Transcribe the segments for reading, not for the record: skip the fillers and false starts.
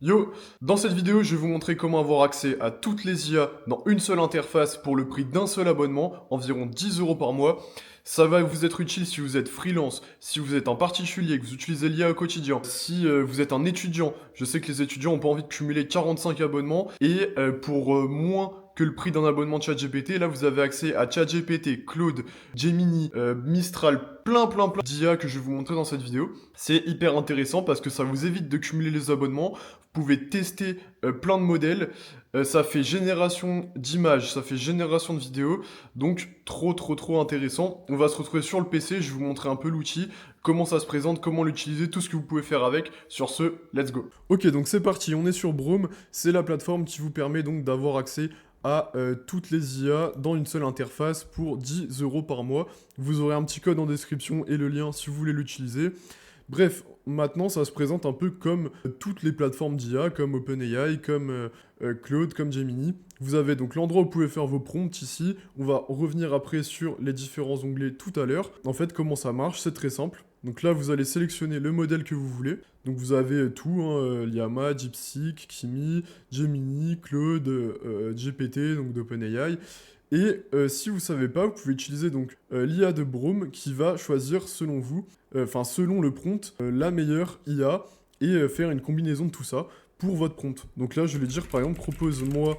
Yo, dans cette vidéo, je vais vous montrer comment avoir accès à toutes les IA dans une seule interface pour le prix d'un seul abonnement, environ 10 euros par mois. Ça va vous être utile si vous êtes freelance, si vous êtes un particulier, que vous utilisez l'IA au quotidien, si vous êtes un étudiant. Je sais que les étudiants n'ont pas envie de cumuler 45 abonnements et pour moins que le prix d'un abonnement ChatGPT, là vous avez accès à ChatGPT, Claude, Gemini, Mistral, plein d'IA que je vais vous montrer dans cette vidéo. C'est hyper intéressant parce que ça vous évite de cumuler les abonnements. Vous pouvez tester plein de modèles, ça fait génération d'images, ça fait génération de vidéos, donc trop intéressant. On va se retrouver sur le PC, je vais vous montrer un peu l'outil, comment ça se présente, comment l'utiliser, tout ce que vous pouvez faire avec. Sur ce, let's go. Ok, donc c'est parti, on est sur Brome, c'est la plateforme qui vous permet donc d'avoir accès à toutes les IA dans une seule interface pour 10 euros par mois. Vous aurez un petit code en description et le lien si vous voulez l'utiliser. Bref, maintenant ça se présente un peu comme toutes les plateformes d'IA, comme OpenAI, comme Claude, comme Gemini. Vous avez donc l'endroit où vous pouvez faire vos prompts ici. On va revenir après sur les différents onglets tout à l'heure. En fait, comment ça marche, c'est très simple. Donc là, vous allez sélectionner le modèle que vous voulez. Donc vous avez tout, hein, Llama, DeepSeek, Kimi, Gemini, Claude, GPT, donc d'OpenAI. Et si vous savez pas, vous pouvez utiliser donc l'IA de Brome qui va choisir selon vous, enfin selon le prompt, la meilleure IA et faire une combinaison de tout ça pour votre prompt. Donc là, je vais dire par exemple, propose-moi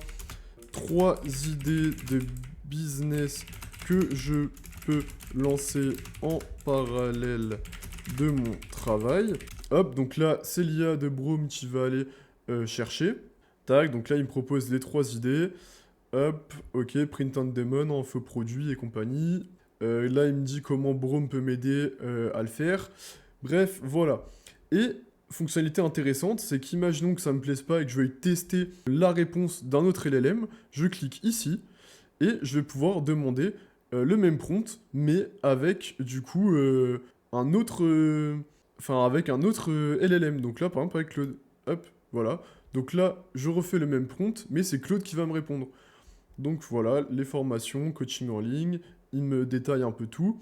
3 idées de business que je peux lancer en parallèle de mon travail. Hop, donc là, c'est l'IA de Brome qui va aller chercher. Tac, donc là, il me propose les 3 idées. Hop, ok, print on demon, infoproduit et compagnie. Là, il me dit comment Brome peut m'aider à le faire. Bref, voilà. Et fonctionnalité intéressante, c'est qu'imaginons que ça me plaise pas et que je veuille tester la réponse d'un autre LLM, je clique ici et je vais pouvoir demander le même prompt, mais avec du coup un autre, enfin avec un autre LLM. Donc là, par exemple, avec Claude. Hop, voilà. Donc là, je refais le même prompt, mais c'est Claude qui va me répondre. Donc voilà, les formations, coaching en ligne, il me détaille un peu tout.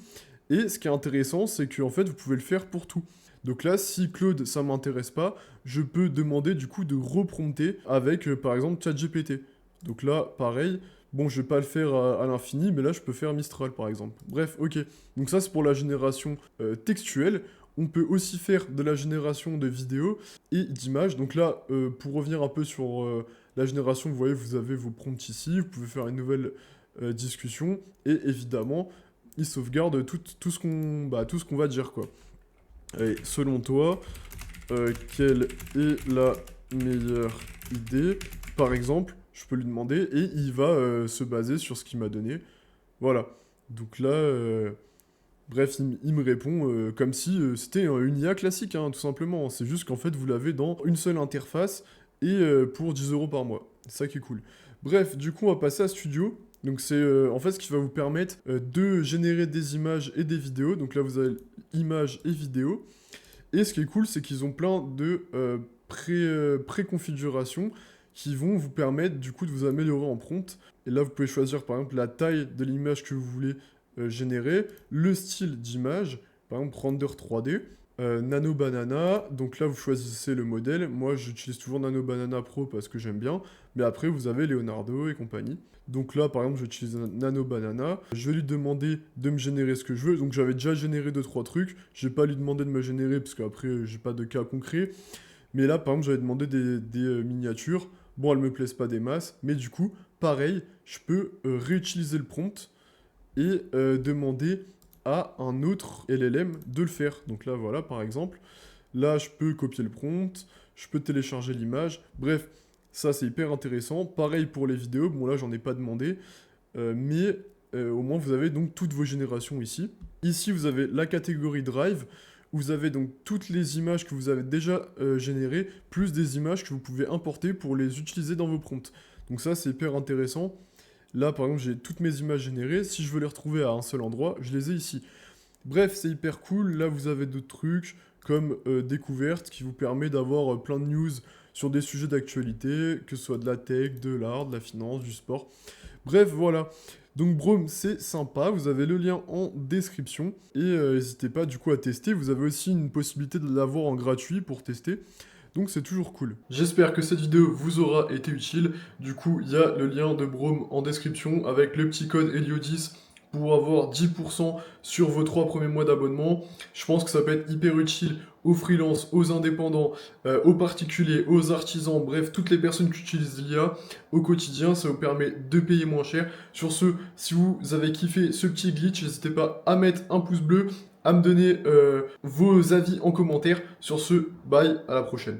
Et ce qui est intéressant, c'est qu'en fait, vous pouvez le faire pour tout. Donc là, si Claude, ça m'intéresse pas, je peux demander du coup de reprompter avec, par exemple, ChatGPT. Donc là, pareil, bon, je vais pas le faire à l'infini, mais là, je peux faire Mistral, par exemple. Bref, ok. Donc ça, c'est pour la génération textuelle. On peut aussi faire de la génération de vidéos et d'images. Donc là, pour revenir un peu sur la génération, vous voyez, vous avez vos prompts ici, vous pouvez faire une nouvelle discussion, et évidemment, il sauvegarde tout ce qu'on va dire, quoi. Et selon toi, quelle est la meilleure idée? Par exemple, je peux lui demander, et il va se baser sur ce qu'il m'a donné. Voilà. Donc là, bref, il me répond comme si c'était une IA classique, hein, tout simplement. C'est juste qu'en fait, vous l'avez dans une seule interface et pour 10 euros par mois. C'est ça qui est cool. Bref, du coup, on va passer à Studio. Donc c'est en fait ce qui va vous permettre de générer des images et des vidéos. Donc là, vous avez images et vidéos. Et ce qui est cool, c'est qu'ils ont plein de préconfigurations qui vont vous permettre du coup de vous améliorer en prompt. Et là, vous pouvez choisir par exemple la taille de l'image que vous voulez générer, le style d'image, par exemple render 3D, Nano Banana, donc là vous choisissez le modèle, moi j'utilise toujours Nano Banana Pro parce que j'aime bien, mais après vous avez Leonardo et compagnie. Donc là par exemple j'utilise Nano Banana, je vais lui demander de me générer ce que je veux, donc j'avais déjà généré 2-3 trucs, je vais pas lui demander de me générer parce qu'après j'ai pas de cas concret, mais là par exemple j'avais demandé des miniatures, bon elles me plaisent pas des masses, mais du coup pareil, je peux réutiliser le prompt et demander à un autre LLM de le faire. Donc là, voilà, par exemple, là, je peux copier le prompt, je peux télécharger l'image. Bref, ça, c'est hyper intéressant. Pareil pour les vidéos. Bon, là, j'en ai pas demandé. Mais au moins, vous avez donc toutes vos générations ici. Ici, vous avez la catégorie Drive. Vous avez donc toutes les images que vous avez déjà générées, plus des images que vous pouvez importer pour les utiliser dans vos prompts. Donc ça, c'est hyper intéressant. Là, par exemple, j'ai toutes mes images générées. Si je veux les retrouver à un seul endroit, je les ai ici. Bref, c'est hyper cool. Là, vous avez d'autres trucs comme découverte qui vous permet d'avoir plein de news sur des sujets d'actualité, que ce soit de la tech, de l'art, de la finance, du sport. Bref, voilà. Donc Brome, c'est sympa. Vous avez le lien en description. Et n'hésitez pas du coup à tester. Vous avez aussi une possibilité de l'avoir en gratuit pour tester. donc c'est toujours cool. J'espère que cette vidéo vous aura été utile. Du coup, il y a le lien de Brome en description avec le petit code Helio10 pour avoir 10% sur vos 3 premiers mois d'abonnement. Je pense que ça peut être hyper utile aux freelances, aux indépendants, aux particuliers, aux artisans, bref, toutes les personnes qui utilisent l'IA au quotidien. Ça vous permet de payer moins cher. Sur ce, si vous avez kiffé ce petit glitch, n'hésitez pas à mettre un pouce bleu, à me donner vos avis en commentaire. Sur ce, bye, à la prochaine.